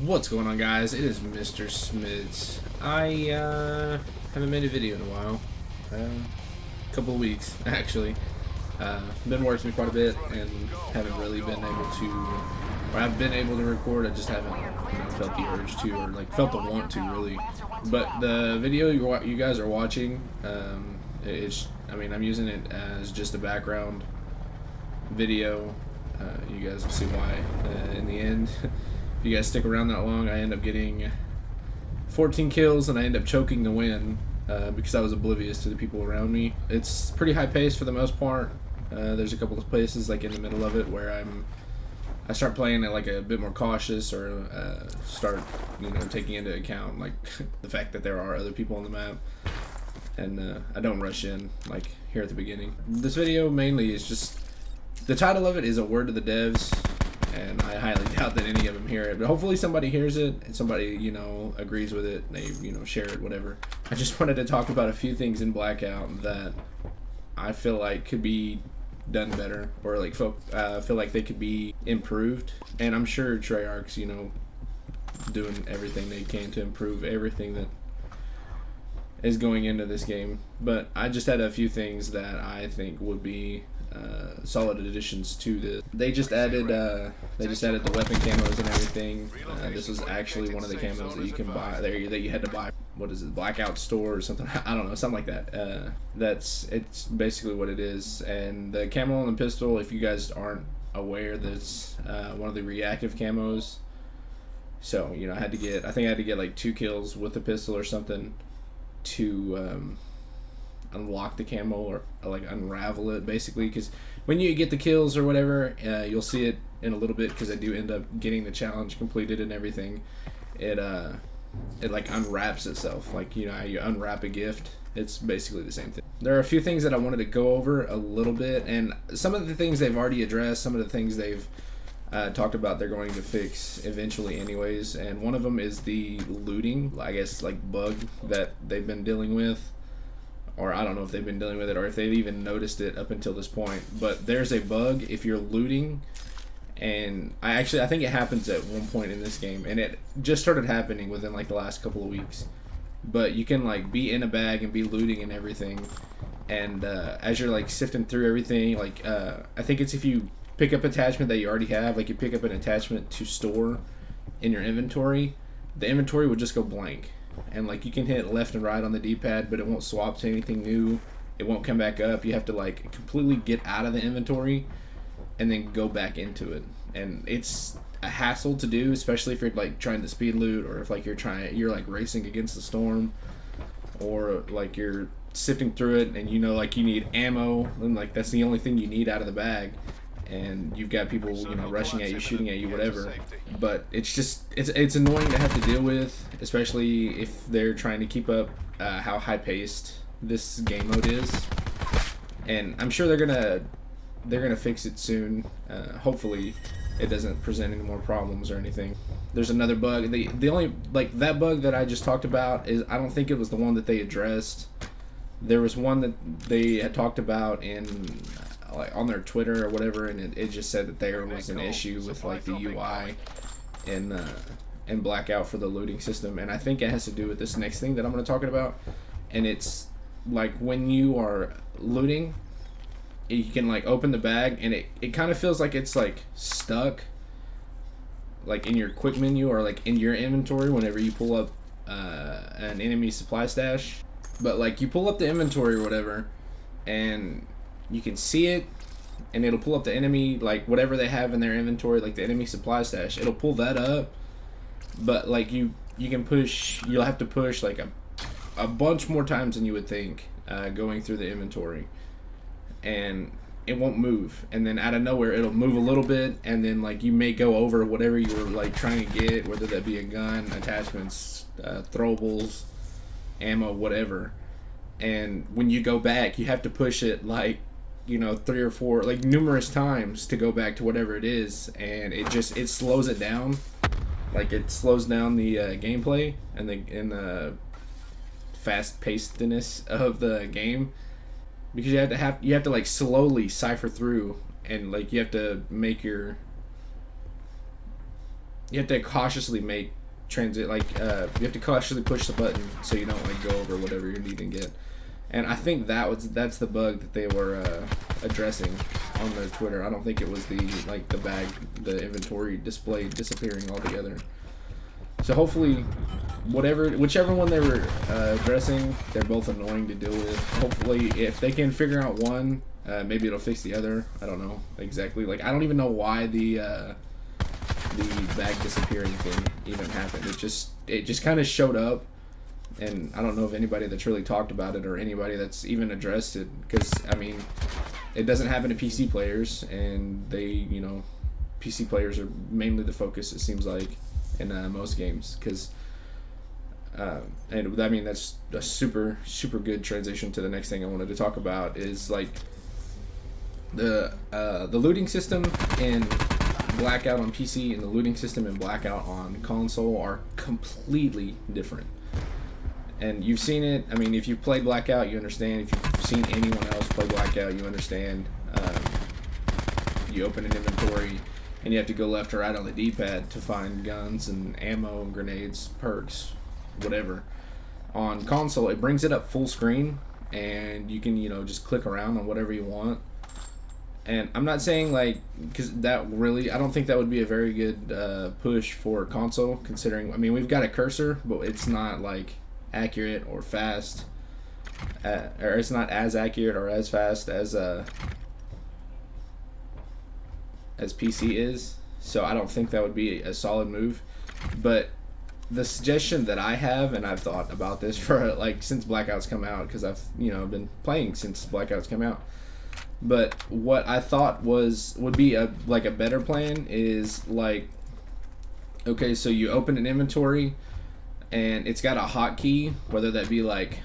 What's going on, guys? It is Mr. Smids. I haven't made a video in a while. A couple of weeks, actually. Been working quite a bit and haven't really been able to, or I've been able to record, I just haven't felt the urge to, or like felt the want to, really. But the video you guys are watching, I'm using it as just a background video. You guys will see why in the end. If you guys stick around that long, I end up getting 14 kills and I end up choking to win because I was oblivious to the people around me. It's pretty high pace for the most part. There's a couple of places like in the middle of it where I start playing it like a bit more cautious, or start taking into account like the fact that there are other people on the map, and I don't rush in like here at the beginning. This video mainly is just, the title of it is a word to the devs, and I highly doubt that any of them hear it, but hopefully somebody hears it and somebody agrees with it, they share it, whatever. I just wanted to talk about a few things in Blackout that I feel like could be done better, or like feel like they could be improved. And I'm sure Treyarch's doing everything they can to improve everything that is going into this game, but I just had a few things that I think would be solid additions to this. They just added the weapon camos and everything. This was actually one of the camos that you can buy there, that you had to buy. What is it, Blackout store or something? I don't know, something like that. It's basically what it is. And the camo on the pistol, if you guys aren't aware, that's one of the reactive camos. So I think I had to get like 2 kills with the pistol or something to unlock the camo, or like unravel it, basically, because when you get the kills or whatever, you'll see it in a little bit, because I do end up getting the challenge completed and everything. It like unwraps itself, like how you unwrap a gift. It's basically the same thing. There are a few things that I wanted to go over a little bit, and some of the things they've already addressed, some of the things they've talked about they're going to fix eventually anyways, and one of them is the looting, I guess, like bug that they've been dealing with. Or I don't know if they've been dealing with it, or if they've even noticed it up until this point. But there's a bug if you're looting, and I think it happens at one point in this game, and it just started happening within like the last couple of weeks. But you can like be in a bag and be looting and everything, and as you're like sifting through everything, like I think it's if you pick up attachment that you already have, like you pick up an attachment to store in your inventory, the inventory would just go blank. And like you can hit left and right on the D-pad, but it won't swap to anything new. It won't come back up. You have to like completely get out of the inventory and then go back into it. And it's a hassle to do, especially if you're like trying to speed loot, or if like you're like racing against the storm, or like you're sifting through it and like you need ammo, and like that's the only thing you need out of the bag. And you've got people rushing at you, shooting at you, whatever. But it's just it's annoying to have to deal with, especially if they're trying to keep up how high paced this game mode is. And I'm sure they're gonna fix it soon. Hopefully it doesn't present any more problems or anything. There's another bug. The only that bug that I just talked about is, I don't think it was the one that they addressed. There was one that they had talked about in like on their Twitter or whatever, and it just said that there was an issue with like the UI in Blackout for the looting system, and I think it has to do with this next thing that I'm going to talk about. And it's like when you are looting, you can like open the bag, and it kind of feels like it's like stuck like in your quick menu, or like in your inventory whenever you pull up an enemy supply stash. But like you pull up the inventory or whatever, and you can see it, and it'll pull up the enemy, like whatever they have in their inventory, like the enemy supply stash, it'll pull that up. But like you'll have to push like a bunch more times than you would think, going through the inventory, and it won't move. And then out of nowhere it'll move a little bit, and then like you may go over whatever you were like trying to get, whether that be a gun, attachments, throwables, ammo, whatever. And when you go back, you have to push it like 3 or 4, like numerous times, to go back to whatever it is, and it slows it down. Like it slows down the gameplay and the fast pacedness of the game, because you have to like slowly cipher through, and like you have to cautiously make transit, like you have to cautiously push the button so you don't like go over whatever you need to get. And I think that's the bug that they were addressing on their Twitter. I don't think it was the the inventory display disappearing altogether. So hopefully, whichever one they were addressing, they're both annoying to deal with. Hopefully, if they can figure out one, maybe it'll fix the other. I don't know exactly. Like, I don't even know why the bag disappearing thing even happened. It just kind of showed up, and I don't know of anybody that's really talked about it or anybody that's even addressed it. Because I mean, it doesn't happen to PC players, and PC players are mainly the focus, it seems like, in most games. Because and I mean, that's a super good transition to the next thing I wanted to talk about, is like the looting system in Blackout on PC and the looting system in Blackout on console are completely different. And you've seen it. I mean, if you've played Blackout, you understand. If you've seen anyone else play Blackout, you understand. You open an inventory and you have to go left or right on the D-pad to find guns and ammo and grenades, perks, whatever. On console, it brings it up full screen, and you can just click around on whatever you want. And I'm not saying because I don't think that would be a very good push for console, considering, I mean, we've got a cursor, but it's not accurate or fast, or it's not as accurate or as fast as PC is. So I don't think that would be a solid move. But the suggestion that I have, and I've thought about this for since Blackout's come out, because I've been playing since Blackout's come out. But what I thought would be a better plan is okay, so you open an inventory and it's got a hotkey, whether that be L3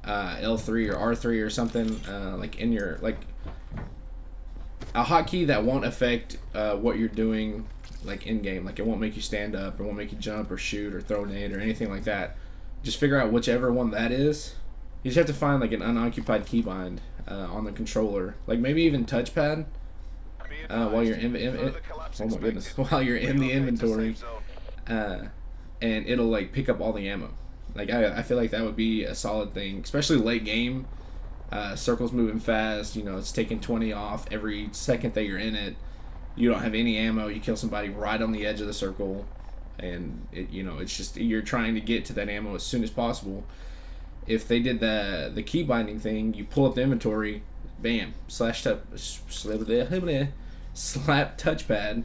or R3 or something, in your a hotkey that won't affect what you're doing in game. It won't make you stand up, it won't make you jump or shoot or throw a nade or anything like that. Just figure out whichever one that is. You just have to find an unoccupied keybind on the controller, maybe even touchpad, while you're oh my goodness, while you're in the inventory, and it'll pick up all the ammo. I feel like that would be a solid thing, especially late game. Circle's moving fast. It's taking 20 off every second that you're in it. You don't have any ammo. You kill somebody right on the edge of the circle, and it's just you're trying to get to that ammo as soon as possible. If they did the key binding thing, you pull up the inventory, bam, slap touchpad,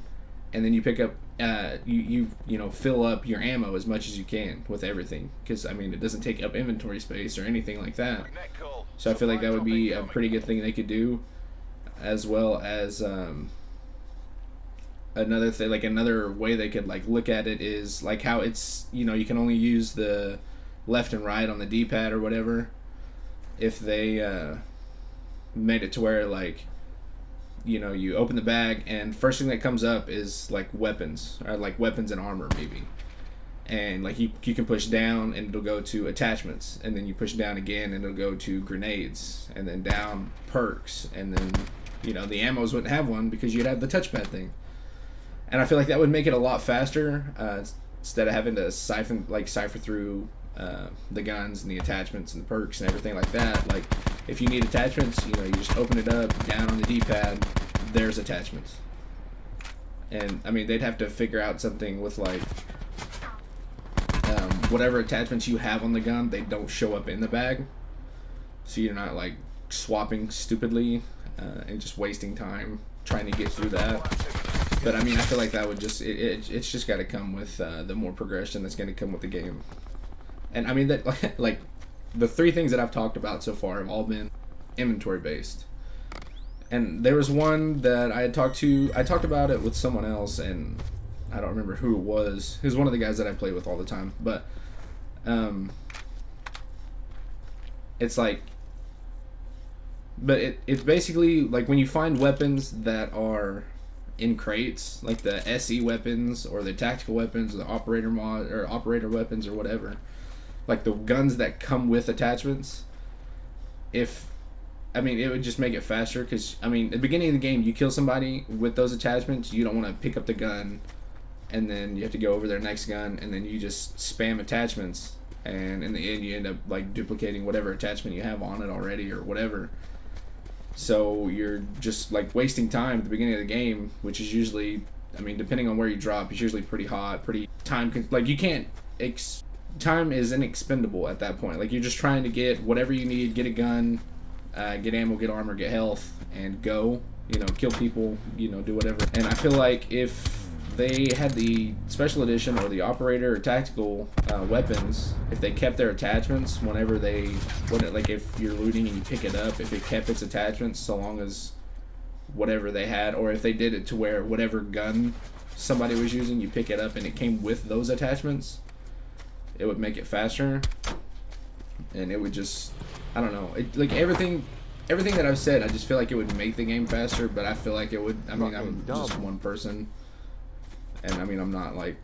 and then you pick up, you fill up your ammo as much as you can with everything. Because I mean, it doesn't take up inventory space or anything like that. So I feel like that would be a pretty good thing they could do, as well as another thing, another way they could look at it is how it's you can only use the left and right on the D-pad or whatever. If they made it to where you open the bag and first thing that comes up is weapons, or weapons and armor maybe, and you can push down and it'll go to attachments, and then you push down again and it'll go to grenades, and then down perks, and then the ammos wouldn't have one because you'd have the touchpad thing. And I feel like that would make it a lot faster, instead of having to cipher through the guns and the attachments and the perks and everything like that. If you need attachments, you just open it up, down on the D-pad, there's attachments. And I mean, they'd have to figure out something with whatever attachments you have on the gun, they don't show up in the bag, so you're not swapping stupidly and just wasting time trying to get through that. But I mean, I feel like that would it's just got to come with the more progression that's going to come with the game. And I mean, that the three things that I've talked about so far have all been inventory based. And there was one that I talked about it with someone else, and I don't remember who it was. He was one of the guys that I play with all the time. But it's it's basically when you find weapons that are in crates, the SE weapons or the tactical weapons or the operator mod or operator weapons or whatever, the guns that come with attachments. It would just make it faster, because I mean, at the beginning of the game, you kill somebody with those attachments, you don't want to pick up the gun and then you have to go over their next gun, and then you just spam attachments, and in the end you end up like duplicating whatever attachment you have on it already or whatever. So you're just like wasting time at the beginning of the game, which is usually, I mean, depending on where you drop, it's usually pretty hot, pretty like you can't time is inexpendable at that point. Like you're just trying to get whatever you need, get a gun, get ammo, get armor, get health, and go, you know, kill people, you know, do whatever. And I feel like if they had the special edition or the operator or tactical weapons, if they kept their attachments whenever they, like if you're looting and you pick it up, if it kept its attachments so long as whatever they had, or if they did it to where whatever gun somebody was using, you pick it up and it came with those attachments, it would make it faster. And it would just, I don't know, like everything that I've said, I just feel like it would make the game faster, but I feel like it would, I mean, I'm just one person, and I mean, I'm not like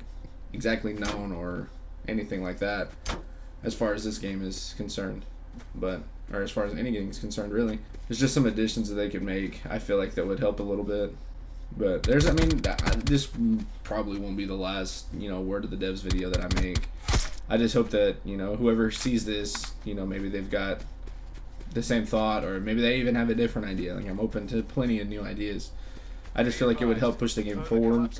exactly known or anything like that as far as this game is concerned, but, or as far as any game is concerned, really. There's just some additions that they could make, I feel like that would help a little bit. But there's, I mean, this probably won't be the last, you know, word of the devs video that I make. I just hope that, you know, whoever sees this, you know, maybe they've got the same thought, or maybe they even have a different idea. Like, I'm open to plenty of new ideas. I just feel like it would help push the game forward,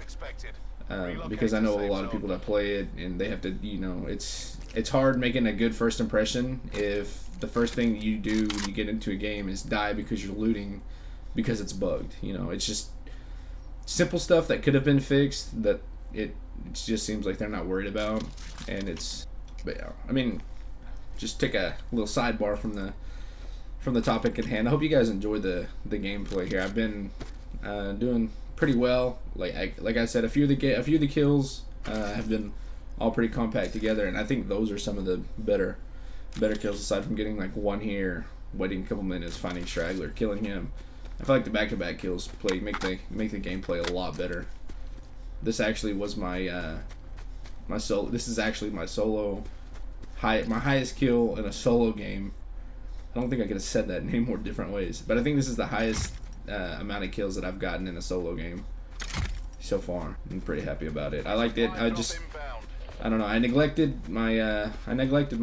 because I know a lot of people that play it, and they have to, you know, it's hard making a good first impression if the first thing you do when you get into a game is die because you're looting because it's bugged. You know, it's just simple stuff that could have been fixed that it just seems like they're not worried about. And it's, but yeah, I mean, just take a little sidebar from the topic at hand. I hope you guys enjoy the gameplay here. I've been doing pretty well. Like I said, a few of the kills have been all pretty compact together, and I think those are some of the better kills, aside from getting like one here, waiting a couple minutes, finding Straggler, killing him. I feel like the back-to-back kills make the gameplay a lot better. This actually was my this is actually my my highest kill in a solo game. I don't think I could have said that in any more different ways, but I think this is the highest amount of kills that I've gotten in a solo game so far. I'm pretty happy about it. I liked it. I don't know. I neglected my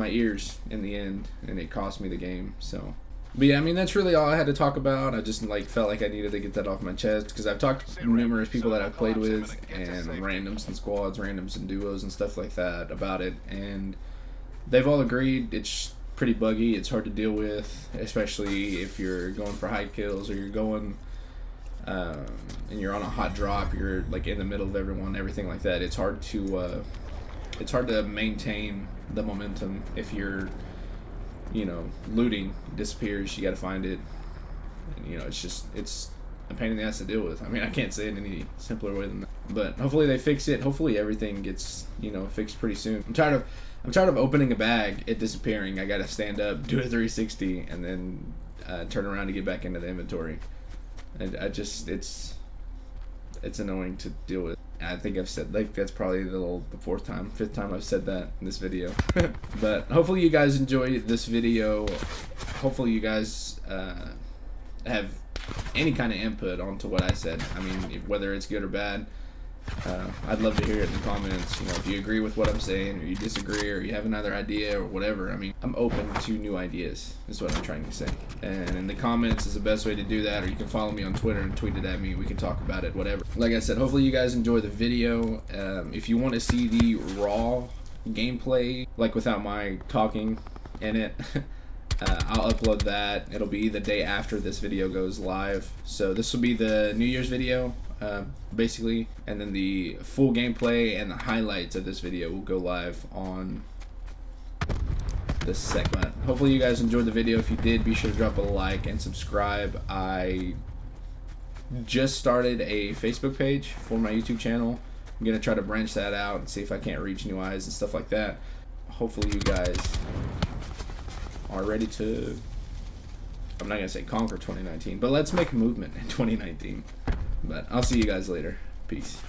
ears in the end, and it cost me the game. So, but yeah, I mean, that's really all I had to talk about. I just like felt like I needed to get that off my chest, because I've talked to numerous people that I've played with, and randoms and squads, randoms and duos and stuff like that about it, and they've all agreed it's pretty buggy. It's hard to deal with, especially if you're going for high kills, or you're going and you're on a hot drop. You're like in the middle of everything like that. It's hard to maintain the momentum if you're, you know, looting disappears. You got to find it. And, you know, it's a pain in the ass to deal with. I mean, I can't say it any simpler way than that. But hopefully they fix it. Hopefully everything gets, you know, fixed pretty soon. I'm tired of opening a bag, it disappearing. I got to stand up, do a 360, and then turn around to get back into the inventory. And it's annoying to deal with. I think I've said, like, that's probably the fifth time I've said that in this video. But hopefully you guys enjoy this video. Hopefully you guys have any kind of input onto what I said. I mean, whether it's good or bad, I'd love to hear it in the comments. You know, if you agree with what I'm saying, or you disagree, or you have another idea, or whatever. I mean, I'm open to new ideas, is what I'm trying to say. And in the comments is the best way to do that, or you can follow me on Twitter and tweet it at me. We can talk about it, whatever. Like I said, hopefully you guys enjoy the video. If you want to see the raw gameplay, like without my talking in it, I'll upload that. It'll be the day after this video goes live. So this will be the New Year's video, basically, and then the full gameplay and the highlights of this video will go live on the segment. Hopefully you guys enjoyed the video. If you did, be sure to drop a like and subscribe. I just started a Facebook page for my YouTube channel. I'm gonna try to branch that out and see if I can't reach new eyes and stuff like that. Hopefully you guys are ready to, I'm not gonna say conquer 2019, but let's make a movement in 2019. But I'll see you guys later. Peace.